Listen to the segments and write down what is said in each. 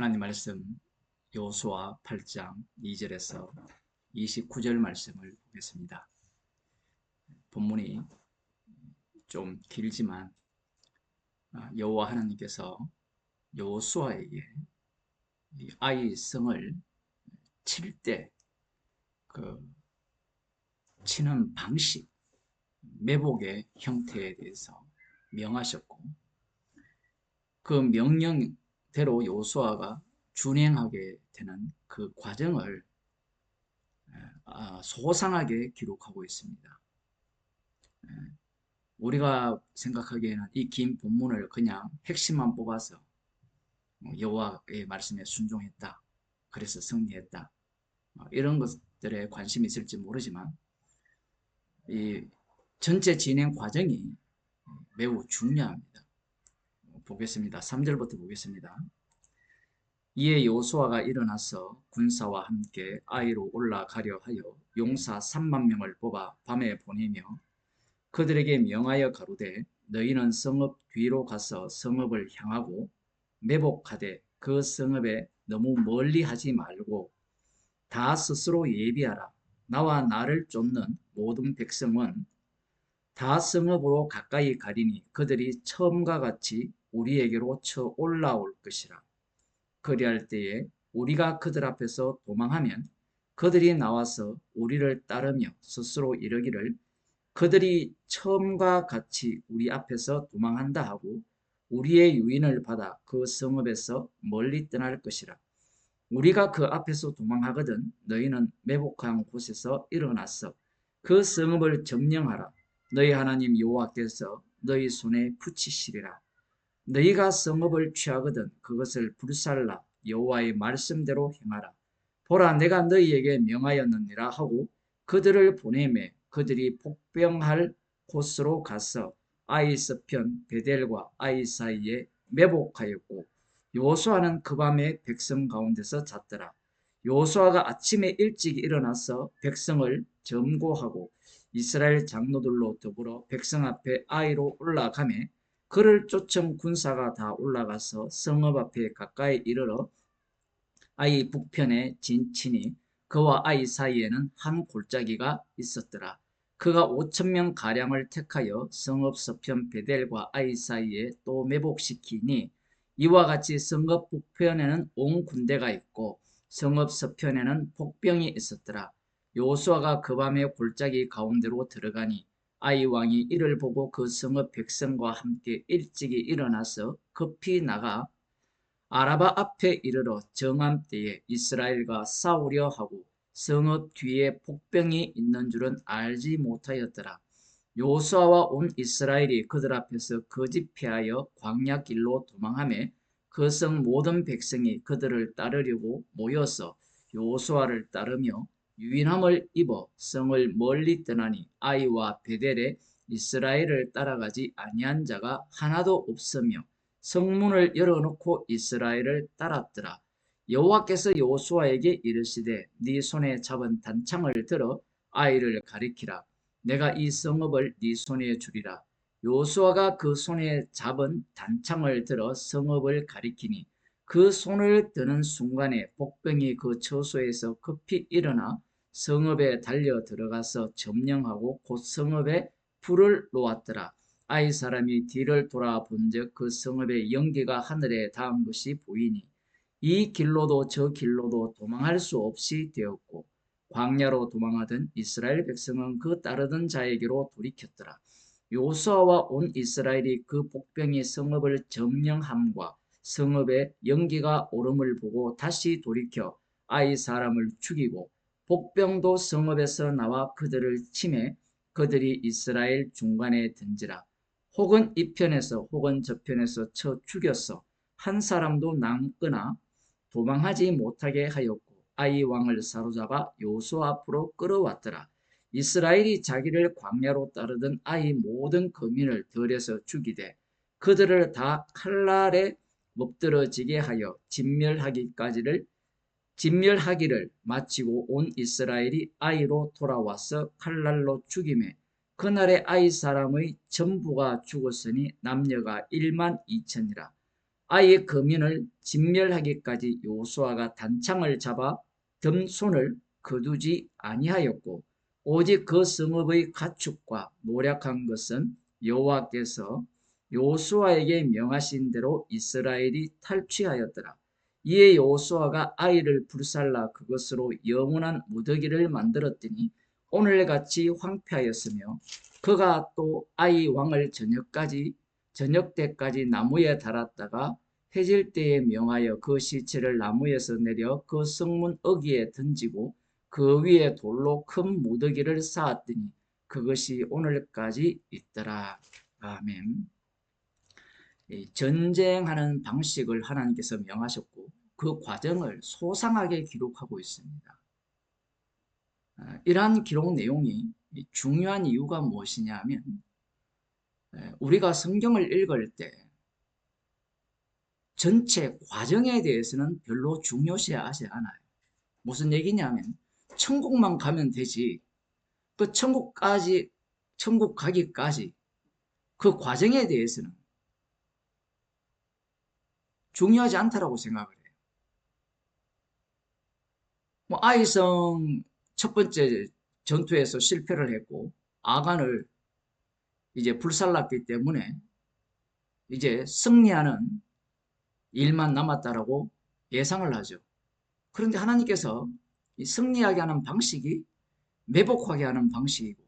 하나님 말씀 여호수아 8장 2절에서 29절 말씀을 보겠습니다. 본문이 좀 길지만 여호와 하나님께서 여호수아에게 아이 성을 칠 때 그 치는 방식, 매복의 형태에 대해서 명하셨고 그 명령대로 여호수아가 준행하게 되는 그 과정을 소상하게 기록하고 있습니다. 우리가 생각하기에는 이 긴 본문을 그냥 핵심만 뽑아서 여호와의 말씀에 순종했다, 그래서 승리했다, 이런 것들에 관심이 있을지 모르지만 이 전체 진행 과정이 매우 중요합니다. 보겠습니다. 3절부터 보겠습니다. 이에 여호수아가 일어나서 군사와 함께 아이로 올라가려 하여 용사 3만 명을 뽑아 밤에 보내며 그들에게 명하여 가로되 너희는 성읍 뒤로 가서 성읍을 향하고 매복하되 그 성읍에 너무 멀리 하지 말고 다 스스로 예비하라. 나와 나를 쫓는 모든 백성은 다 성읍으로 가까이 가리니 그들이 처음과 같이 우리에게로 쳐 올라올 것이라. 그리할 때에 우리가 그들 앞에서 도망하면 그들이 나와서 우리를 따르며 스스로 이르기를 그들이 처음과 같이 우리 앞에서 도망한다 하고 우리의 유인을 받아 그 성읍에서 멀리 떠날 것이라. 우리가 그 앞에서 도망하거든 너희는 매복한 곳에서 일어나서 그 성읍을 점령하라. 너희 하나님 여호와께서 너희 손에 붙이시리라. 너희가 성읍을 취하거든 그것을 불살라 여호와의 말씀대로 행하라. 보라 내가 너희에게 명하였느니라 하고 그들을 보내매 그들이 복병할 곳으로 가서 아이 서편 베델과 아이 사이에 매복하였고 여호수아는 그 밤에 백성 가운데서 잤더라. 여호수아가 아침에 일찍 일어나서 백성을 점거하고 이스라엘 장로들로 더불어 백성 앞에 아이로 올라가매 그를 쫓은 군사가 다 올라가서 성읍 앞에 가까이 이르러 아이 북편에 진치니 그와 아이 사이에는 한 골짜기가 있었더라. 그가 5,000명 가량을 택하여 성읍 서편 베델과 아이 사이에 또 매복시키니 이와 같이 성읍 북편에는 온 군대가 있고 성읍 서편에는 복병이 있었더라. 여호수아가 그 밤에 골짜기 가운데로 들어가니 아이 왕이 이를 보고 그 성읍 백성과 함께 일찍이 일어나서 급히 나가 아라바 앞에 이르러 정함 때에 이스라엘과 싸우려 하고 성읍 뒤에 복병이 있는 줄은 알지 못하였더라. 여호수아와 온 이스라엘이 그들 앞에서 거짓 패하여 광야 길로 도망하매 그 성 모든 백성이 그들을 따르려고 모여서 여호수아를 따르며 유인함을 입어 성을 멀리 떠나니 아이와 베델에 이스라엘을 따라가지 아니한 자가 하나도 없으며 성문을 열어놓고 이스라엘을 따랐더라. 여호와께서 여호수아에게 이르시되 네 손에 잡은 단창을 들어 아이를 가리키라. 내가 이 성읍을 네 손에 주리라. 여호수아가 그 손에 잡은 단창을 들어 성읍을 가리키니 그 손을 드는 순간에 복병이 그 처소에서 급히 일어나 성읍에 달려 들어가서 점령하고 곧 성읍에 불을 놓았더라. 아이 사람이 뒤를 돌아본즉 그 성읍의 연기가 하늘에 닿은 것이 보이니 이 길로도 저 길로도 도망할 수 없이 되었고 광야로 도망하던 이스라엘 백성은 그 따르던 자에게로 돌이켰더라. 여호수아와 온 이스라엘이 그 복병이 성읍을 점령함과 성읍의 연기가 오름을 보고 다시 돌이켜 아이 사람을 죽이고 복병도 성읍에서 나와 그들을 치매 그들이 이스라엘 중간에 든지라. 혹은 이 편에서 혹은 저 편에서 쳐 죽였어 한 사람도 남거나 도망하지 못하게 하였고 아이 왕을 사로잡아 여호수아 앞으로 끌어왔더라. 이스라엘이 자기를 광야로 따르던 아이 모든 거민을 들에서 죽이되 그들을 다 칼날에 엎드러지게 하여 진멸하기를 마치고 온 이스라엘이 아이로 돌아와서 칼날로 죽임에 그날의 아이 사람의 전부가 죽었으니 남녀가 1만 2천이라. 아이의 거민을 진멸하기까지 여호수아가 단창을 잡아 든 손을 거두지 아니하였고 오직 그 성읍의 가축과 노력한 것은 여호와께서 여호수아에게 명하신 대로 이스라엘이 탈취하였더라. 이에 여호수아가 아이를 불살라 그것으로 영원한 무더기를 만들었더니 오늘같이 황폐하였으며 그가 또 아이 왕을 저녁 때까지 나무에 달았다가 해질 때에 명하여 그 시체를 나무에서 내려 그 성문 어귀에 던지고 그 위에 돌로 큰 무더기를 쌓았더니 그것이 오늘까지 있더라. 아멘. 전쟁하는 방식을 하나님께서 명하셨고 그 과정을 소상하게 기록하고 있습니다. 이러한 기록 내용이 중요한 이유가 무엇이냐 하면 우리가 성경을 읽을 때 전체 과정에 대해서는 별로 중요시하지 않아요. 무슨 얘기냐면 천국만 가면 되지 그 천국 가기까지 그 과정에 대해서는 중요하지 않다라고 생각을 해요. 아이성 첫 번째 전투에서 실패를 했고 아간을 이제 불살랐기 때문에 이제 승리하는 일만 남았다라고 예상을 하죠. 그런데 하나님께서 이 승리하게 하는 방식이 매복하게 하는 방식이고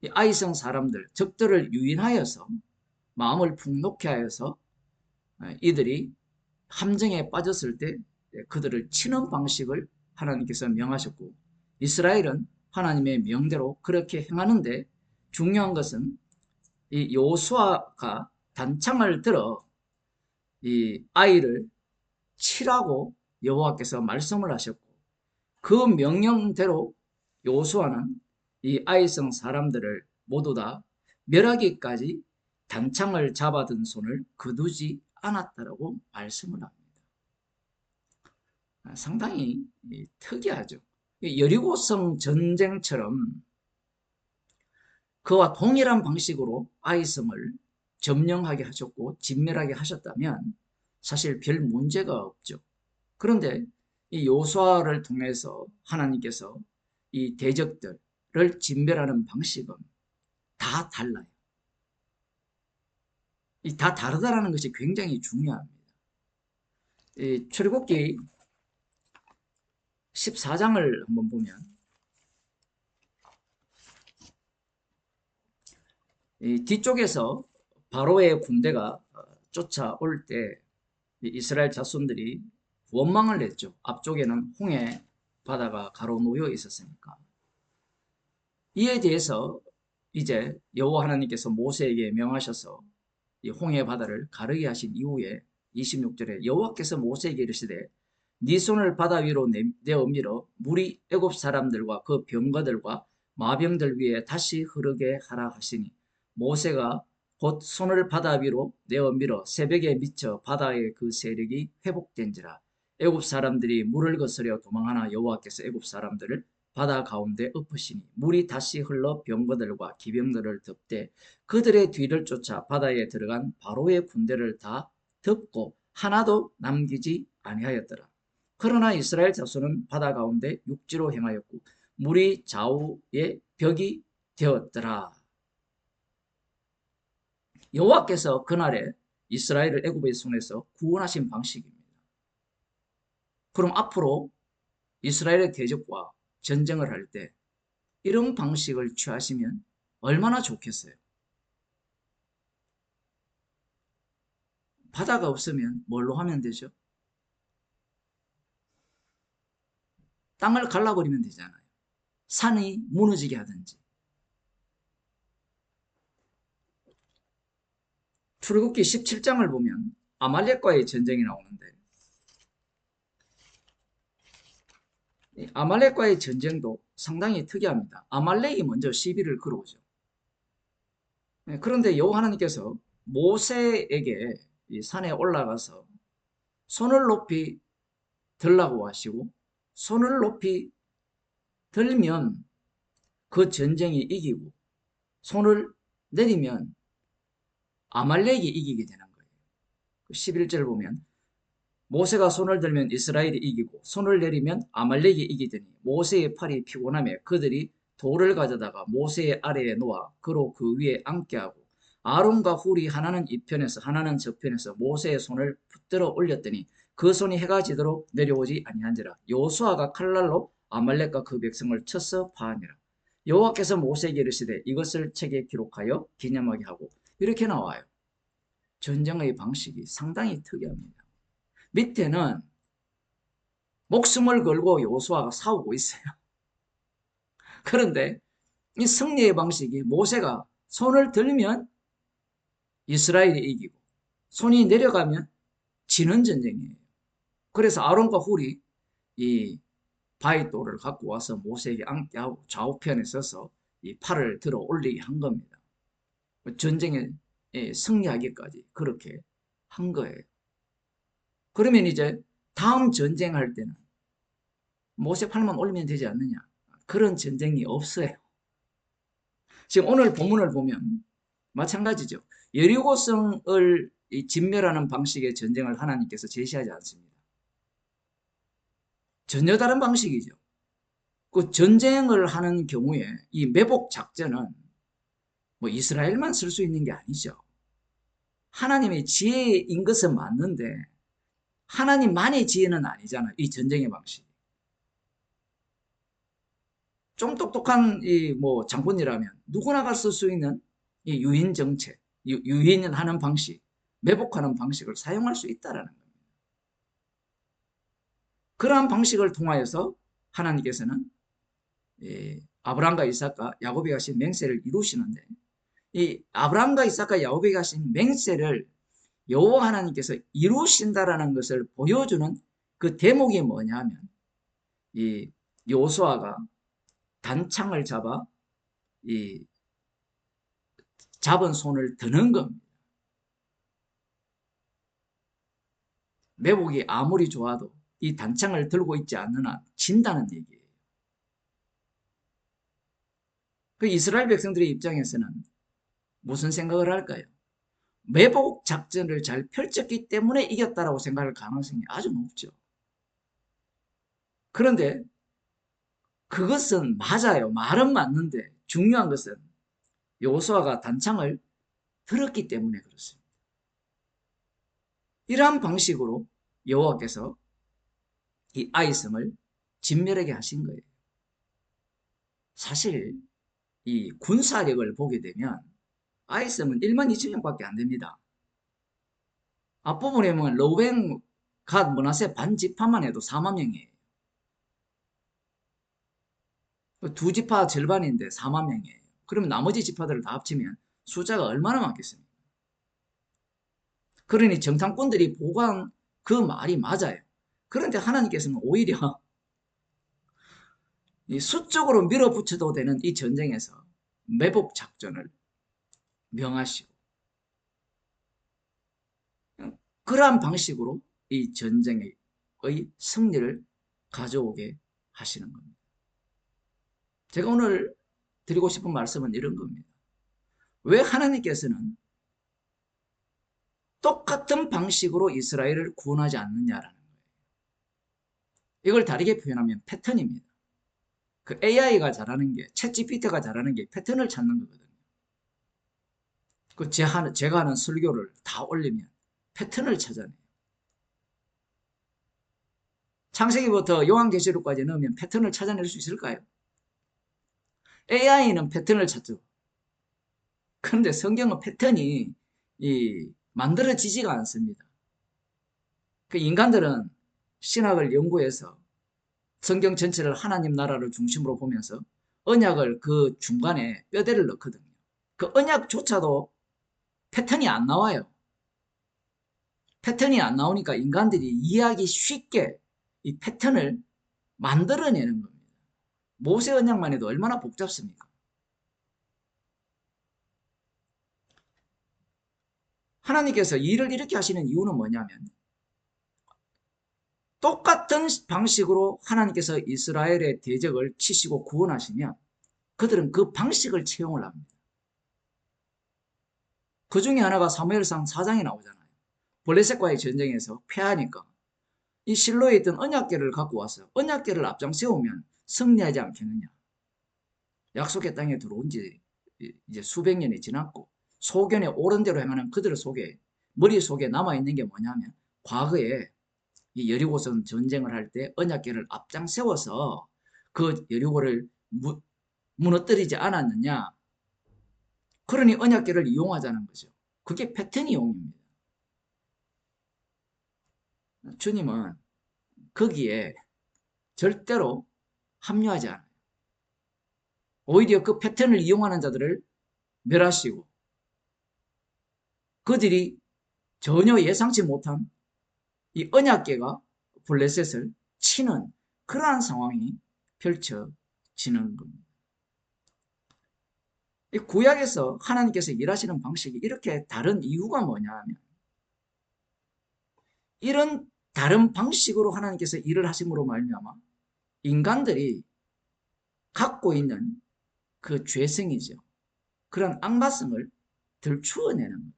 이 아이성 사람들 적들을 유인하여서 마음을 풍족케 하여서 이들이 함정에 빠졌을 때 그들을 치는 방식을 하나님께서 명하셨고 이스라엘은 하나님의 명대로 그렇게 행하는데 중요한 것은 이 여호수아가 단창을 들어 이 아이를 치라고 여호와께서 말씀을 하셨고 그 명령대로 여호수아는 이 아이성 사람들을 모두 다 멸하기까지 단창을 잡아든 손을 거두지 않았다라고 말씀을 합니다. 상당히 특이하죠. 여리고성 전쟁처럼 그와 동일한 방식으로 아이성을 점령하게 하셨고 진멸하게 하셨다면 사실 별 문제가 없죠. 그런데 이 여호수아를 통해서 하나님께서 이 대적들을 진멸하는 방식은 다 달라요. 다 다르다라는 것이 굉장히 중요합니다. 출애굽기 14장을 한번 보면 뒤쪽에서 바로의 군대가 쫓아올 때 이스라엘 자손들이 원망을 했죠. 앞쪽에는 홍해 바다가 가로놓여 있었으니까. 이에 대해서 이제 여호와 하나님께서 모세에게 명하셔서 이 홍해 바다를 가르게 하신 이후에 26절에 여호와께서 모세에게 이르시되 네 손을 바다 위로 내어 밀어 물이 애굽 사람들과 그 병거들과 마병들 위에 다시 흐르게 하라 하시니 모세가 곧 손을 바다 위로 내어 밀어 새벽에 미쳐 바다의 그 세력이 회복된지라 애굽 사람들이 물을 거스려 도망하나 여호와께서 애굽 사람들을 바다 가운데 엎으시니 물이 다시 흘러 병거들과 기병들을 덮되 그들의 뒤를 쫓아 바다에 들어간 바로의 군대를 다 덮고 하나도 남기지 아니하였더라. 그러나 이스라엘 자손은 바다 가운데 육지로 행하였고 물이 좌우에 벽이 되었더라. 여호와께서 그날에 이스라엘을 애굽의 손에서 구원하신 방식입니다. 그럼 앞으로 이스라엘의 대적과 전쟁을 할 때 이런 방식을 취하시면 얼마나 좋겠어요. 바다가 없으면 뭘로 하면 되죠? 땅을 갈라버리면 되잖아요. 산이 무너지게 하든지. 출애굽기 17장을 보면 아말렉과의 전쟁이 나오는데 아말렉과의 전쟁도 상당히 특이합니다. 아말렉이 먼저 시비를 걸어오죠. 그런데 여호와 하나님께서 모세에게 이 산에 올라가서 손을 높이 들라고 하시고 손을 높이 들면 그 전쟁이 이기고 손을 내리면 아말렉이 이기게 되는 거예요. 11절 보면 모세가 손을 들면 이스라엘이 이기고 손을 내리면 아말렉이 이기더니 모세의 팔이 피곤하며 그들이 돌을 가져다가 모세의 아래에 놓아 그로 그 위에 앉게 하고 아론과 훌이 하나는 이편에서 하나는 저편에서 모세의 손을 붙들어 올렸더니 그 손이 해가 지도록 내려오지 아니한지라. 여호수아가 칼날로 아말렉과 그 백성을 쳐서 파하니라. 여호와께서 모세에게 이르시되 이것을 책에 기록하여 기념하게 하고. 이렇게 나와요. 전쟁의 방식이 상당히 특이합니다. 밑에는 목숨을 걸고 여호수아가 싸우고 있어요. 그런데 이 승리의 방식이 모세가 손을 들면 이스라엘이 이기고 손이 내려가면 지는 전쟁이에요. 그래서 아론과 훌이 이 바위돌을 갖고 와서 모세에게 앉게 하고 좌우편에 서서 이 팔을 들어 올리게 한 겁니다. 전쟁에 승리하기까지 그렇게 한 거예요. 그러면 이제 다음 전쟁할 때는 모세 팔만 올리면 되지 않느냐. 그런 전쟁이 없어요. 지금 오늘 본문을 보면 마찬가지죠. 여리고성을 진멸하는 방식의 전쟁을 하나님께서 제시하지 않습니다. 전혀 다른 방식이죠. 그 전쟁을 하는 경우에 이 매복 작전은 뭐 이스라엘만 쓸 수 있는 게 아니죠. 하나님의 지혜인 것은 맞는데 하나님만의 지혜는 아니잖아요. 이 전쟁의 방식. 좀 똑똑한 이 뭐 장군이라면 누구나가 쓸 수 있는 이 유인 정책, 유인하는 방식, 매복하는 방식을 사용할 수 있다라는 겁니다. 그러한 방식을 통하여서 하나님께서는 아브라함과 이삭과 야곱이 가신 맹세를 이루시는데 이 아브라함과 이삭과 야곱이 가신 맹세를 여호와 하나님께서 이루신다라는 것을 보여주는 그 대목이 뭐냐면 이 여호수아가 단창을 잡아 이 잡은 손을 드는 겁니다. 매복이 아무리 좋아도 이 단창을 들고 있지 않는 한 진다는 얘기예요. 그 이스라엘 백성들의 입장에서는 무슨 생각을 할까요? 매복 작전을 잘 펼쳤기 때문에 이겼다라고 생각할 가능성이 아주 높죠. 그런데 그것은 맞아요. 말은 맞는데 중요한 것은 여호수아가 단창을 들었기 때문에 그렇습니다. 이러한 방식으로 여호와께서 이 아이성을 진멸하게 하신 거예요. 사실 이 군사력을 보게 되면 아이성은 1만 2천 명밖에 안 됩니다. 앞부분에 보면 러벤, 갓, 므낫세 반 지파만 해도 4만 명이에요. 두 지파 절반인데 4만 명이에요. 그러면 나머지 지파들을 다 합치면 숫자가 얼마나 많겠습니까? 그러니 정탐꾼들이 보고한 그 말이 맞아요. 그런데 하나님께서는 오히려 이 수적으로 밀어붙여도 되는 이 전쟁에서 매복 작전을 명하시고 그러한 방식으로 이 전쟁의 승리를 가져오게 하시는 겁니다. 제가 오늘 드리고 싶은 말씀은 이런 겁니다. 왜 하나님께서는 똑같은 방식으로 이스라엘을 구원하지 않느냐라는 거예요. 이걸 다르게 표현하면 패턴입니다. 그 AI가 잘하는 게, 챗GPT가 잘하는 게 패턴을 찾는 거거든요. 그 제가 하는 설교를 다 올리면 패턴을 찾아내요. 창세기부터 요한계시록까지 넣으면 패턴을 찾아낼 수 있을까요? AI는 패턴을 찾죠. 그런데 성경은 패턴이 만들어지지가 않습니다. 그 인간들은 신학을 연구해서 성경 전체를 하나님 나라를 중심으로 보면서 언약을 그 중간에 뼈대를 넣거든요. 그 언약조차도 패턴이 안 나와요. 패턴이 안 나오니까 인간들이 이해하기 쉽게 이 패턴을 만들어내는 겁니다. 모세 언약만 해도 얼마나 복잡습니까? 하나님께서 일을 이렇게 하시는 이유는 뭐냐면 똑같은 방식으로 하나님께서 이스라엘의 대적을 치시고 구원하시면 그들은 그 방식을 채용을 합니다. 그 중에 하나가 사무엘상 4장에 나오잖아요. 블레셋과의 전쟁에서 패하니까 이 실로에 있던 언약궤를 갖고 와서 언약궤를 앞장 세우면 승리하지 않겠느냐. 약속의 땅에 들어온 지 이제 수백 년이 지났고 소견에 옳은 대로 행하는 그들 속에 머릿속에 남아있는 게 뭐냐면 과거에 이 여리고성 전쟁을 할 때 언약궤를 앞장 세워서 그 여리고를 무너뜨리지 않았느냐. 그러니 언약궤를 이용하자는 거죠. 그게 패턴 이용입니다. 주님은 거기에 절대로 합류하지 않아요. 오히려 그 패턴을 이용하는 자들을 멸하시고 그들이 전혀 예상치 못한 이 언약궤가 블레셋을 치는 그러한 상황이 펼쳐지는 겁니다. 이 구약에서 하나님께서 일하시는 방식이 이렇게 다른 이유가 뭐냐 하면 이런 다른 방식으로 하나님께서 일을 하심으로 말미암아 인간들이 갖고 있는 그 죄성이죠. 그런 악마성을 들추어내는 겁니다.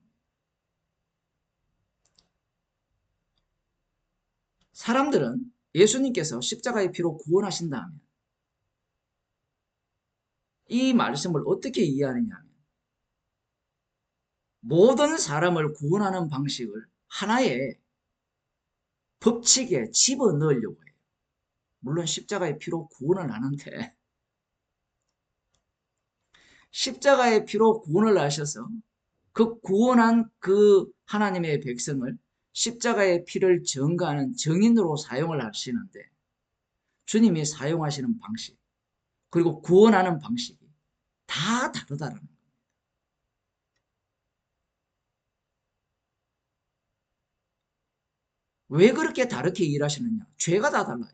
사람들은 예수님께서 십자가의 피로 구원하신다면 이 말씀을 어떻게 이해하느냐 하면 모든 사람을 구원하는 방식을 하나의 법칙에 집어넣으려고 해요. 물론 십자가의 피로 구원을 하는데 십자가의 피로 구원을 하셔서 그 구원한 그 하나님의 백성을 십자가의 피를 증거하는 증인으로 사용을 하시는데 주님이 사용하시는 방식 그리고 구원하는 방식이 다 다르다는 거예요. 왜 그렇게 다르게 일하시느냐? 죄가 다 달라요.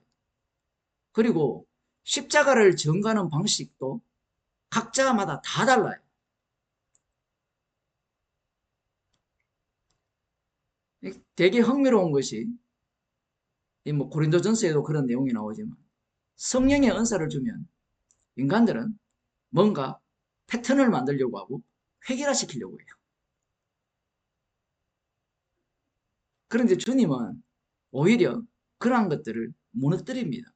그리고 십자가를 증거하는 방식도 각자마다 다 달라요. 되게 흥미로운 것이 뭐 고린도전서에도 그런 내용이 나오지만 성령의 은사를 주면 인간들은 뭔가 패턴을 만들려고 하고 획일화시키려고 해요. 그런데 주님은 오히려 그러한 것들을 무너뜨립니다.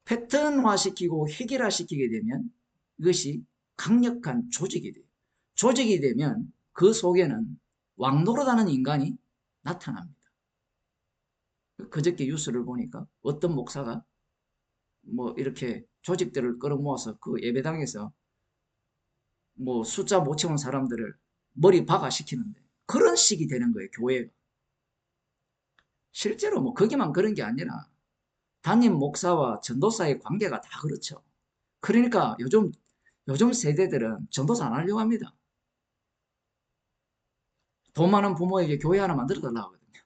패턴화시키고 획일화시키게 되면 이것이 강력한 조직이 돼요. 조직이 되면 그 속에는 왕노릇하는 인간이 나타납니다. 그저께 뉴스를 보니까 어떤 목사가 뭐 이렇게 조직들을 끌어모아서 그 예배당에서 뭐 숫자 못 채운 사람들을 머리 박아시키는데 그런 식이 되는 거예요, 교회가. 실제로 뭐 거기만 그런 게 아니라 담임 목사와 전도사의 관계가 다 그렇죠. 그러니까 요즘 세대들은 전도사 안 하려고 합니다. 돈 많은 부모에게 교회 하나 만들어 달라고 하거든요.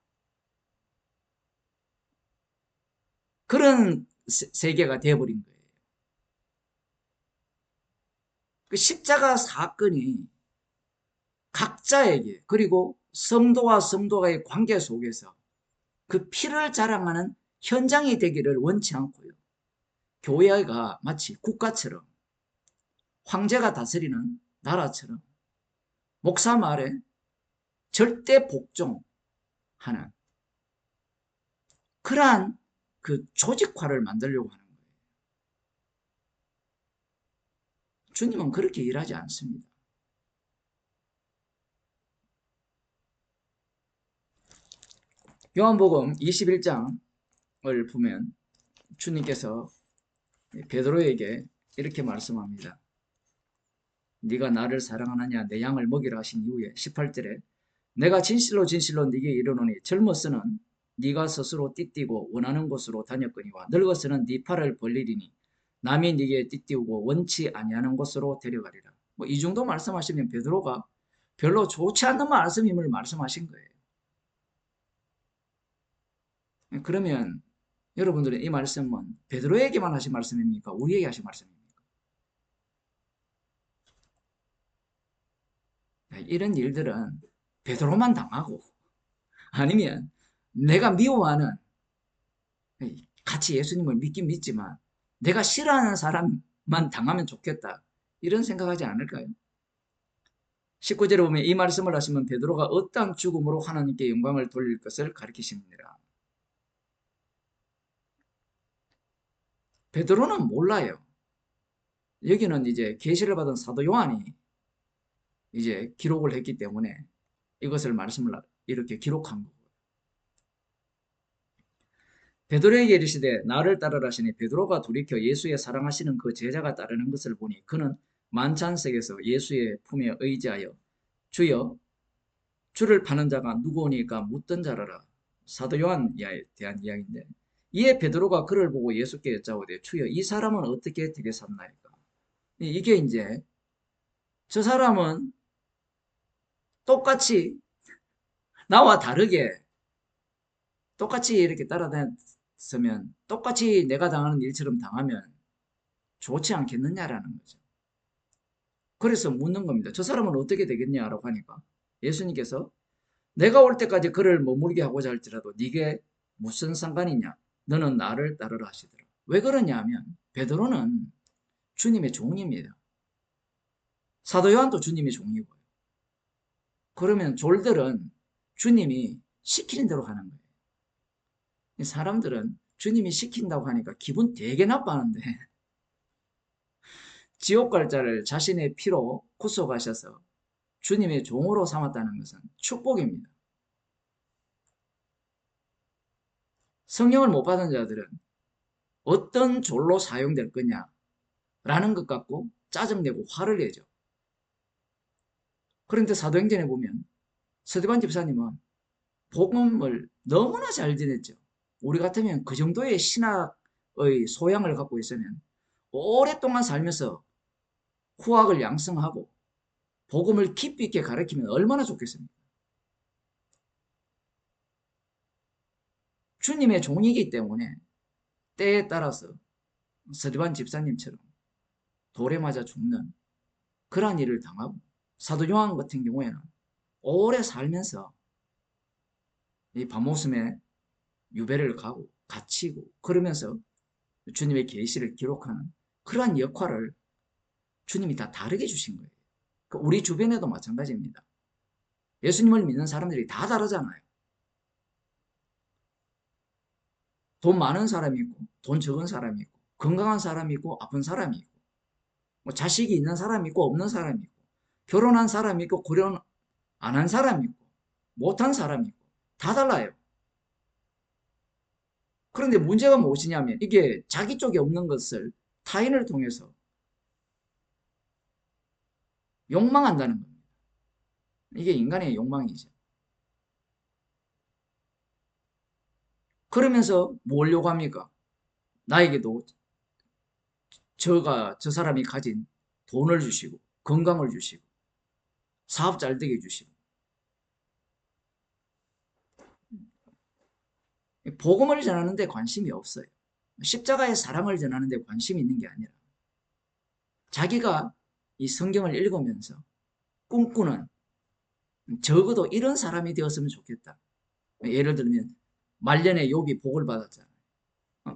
그런 세계가 되어버린 거예요. 그 십자가 사건이 각자에게 그리고 성도와 성도와의 관계 속에서 그 피를 자랑하는 현장이 되기를 원치 않고요. 교회가 마치 국가처럼 황제가 다스리는 나라처럼 목사 말에 절대 복종하는 그러한 그 조직화를 만들려고 하는 거예요. 주님은 그렇게 일하지 않습니다. 요한복음 21장을 보면 주님께서 베드로에게 이렇게 말씀합니다. 네가 나를 사랑하느냐 내 양을 먹이라 하신 이후에 18절에 내가 진실로 진실로 네게 이르노니 젊어서는 네가 스스로 띠띠고 원하는 곳으로 다녔거니와 늙어서는 네 팔을 벌리리니 남이 네게 띠띠우고 원치 아니하는 곳으로 데려가리라. 뭐 이 정도 말씀하시면 베드로가 별로 좋지 않는 말씀임을 말씀하신 거예요. 그러면 여러분들은 이 말씀은 베드로에게만 하신 말씀입니까? 우리에게 하신 말씀입니까? 이런 일들은 베드로만 당하고 아니면 내가 미워하는 같이 예수님을 믿긴 믿지만 내가 싫어하는 사람만 당하면 좋겠다 이런 생각하지 않을까요? 19절에 보면 이 말씀을 하시면 베드로가 어떠한 죽음으로 하나님께 영광을 돌릴 것을 가르치십니다. 베드로는 몰라요. 여기는 이제 계시를 받은 사도 요한이 이제 기록을 했기 때문에 이것을 말씀을 이렇게 기록한 거고. 베드로에게 이르시되 나를 따르라 하시니 베드로가 돌이켜 예수의 사랑하시는 그 제자가 따르는 것을 보니 그는 만찬석에서 예수의 품에 의지하여 주여 주를 파는 자가 누구오니까 묻던 자라라. 사도 요한에 대한 이야기인데 이에 베드로가 그를 보고 예수께 여짜오되 주여 이 사람은 어떻게 되겠습니까? 이게 이제 저 사람은 똑같이 나와 다르게 똑같이 이렇게 따라다녔으면 똑같이 내가 당하는 일처럼 당하면 좋지 않겠느냐라는 거죠. 그래서 묻는 겁니다. 저 사람은 어떻게 되겠냐라고 하니까 예수님께서 내가 올 때까지 그를 머물게 하고자 할지라도 네게 무슨 상관이냐? 너는 나를 따르라 하시더라. 왜 그러냐 하면 베드로는 주님의 종입니다. 사도 요한도 주님의 종이고요. 그러면 졸들은 주님이 시키는 대로 하는 거예요. 사람들은 주님이 시킨다고 하니까 기분 되게 나빠하는데 지옥 갈 자를 자신의 피로 구속하셔서 주님의 종으로 삼았다는 것은 축복입니다. 성령을 못 받은 자들은 어떤 졸로 사용될 거냐라는 것 갖고 짜증내고 화를 내죠. 그런데 사도행전에 보면 서대반 집사님은 복음을 너무나 잘 전했죠. 우리 같으면 그 정도의 신학의 소양을 갖고 있으면 오랫동안 살면서 후학을 양성하고 복음을 깊이 있게 가르치면 얼마나 좋겠습니까? 주님의 종이기 때문에 때에 따라서 서대반 집사님처럼 돌에 맞아 죽는 그러한 일을 당하고 사도 요한 같은 경우에는 오래 살면서 이 밤모섬에 유배를 가고 갇히고 그러면서 주님의 계시를 기록하는 그러한 역할을 주님이 다 다르게 주신 거예요. 우리 주변에도 마찬가지입니다. 예수님을 믿는 사람들이 다 다르잖아요. 돈 많은 사람이 있고 돈 적은 사람이 있고 건강한 사람이 있고 아픈 사람이 있고 뭐 자식이 있는 사람이 있고 없는 사람이 있고 결혼한 사람이 있고 결혼 안 한 사람이 있고 못한 사람이 있고 다 달라요. 그런데 문제가 무엇이냐면 이게 자기 쪽에 없는 것을 타인을 통해서 욕망한다는 겁니다. 이게 인간의 욕망이죠. 그러면서 뭘 요구합니까? 나에게도 저 사람이 가진 돈을 주시고 건강을 주시고 사업 잘 되게 해주시고 복음을 전하는 데 관심이 없어요. 십자가의 사랑을 전하는 데 관심이 있는 게 아니라 자기가 이 성경을 읽으면서 꿈꾸는 적어도 이런 사람이 되었으면 좋겠다. 예를 들면 말년에 욥이 복을 받았잖아요.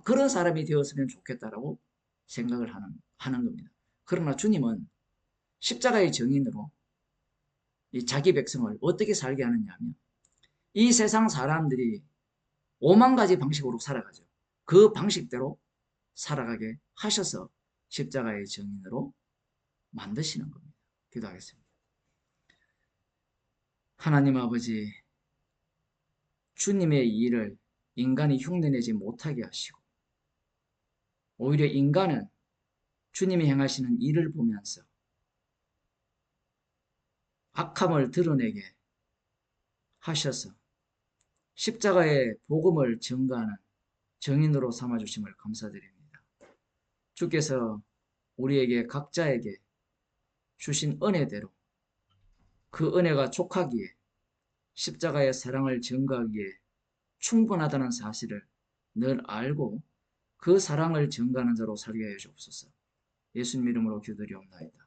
그런 사람이 되었으면 좋겠다라고 생각을 하는 겁니다. 그러나 주님은 십자가의 정인으로 이 자기 백성을 어떻게 살게 하느냐 하면 이 세상 사람들이 5만 가지 방식으로 살아가죠. 그 방식대로 살아가게 하셔서 십자가의 정인으로 만드시는 겁니다. 기도하겠습니다. 하나님 아버지, 주님의 일을 인간이 흉내내지 못하게 하시고 오히려 인간은 주님이 행하시는 일을 보면서 악함을 드러내게 하셔서 십자가의 복음을 전가하는 정인으로 삼아주심을 감사드립니다. 주께서 우리에게 각자에게 주신 은혜대로 그 은혜가 족하기에 십자가의 사랑을 전가하기에 충분하다는 사실을 늘 알고 그 사랑을 전가하는 자로 살게 하여 주옵소서. 예수님 이름으로 기도드리옵나이다.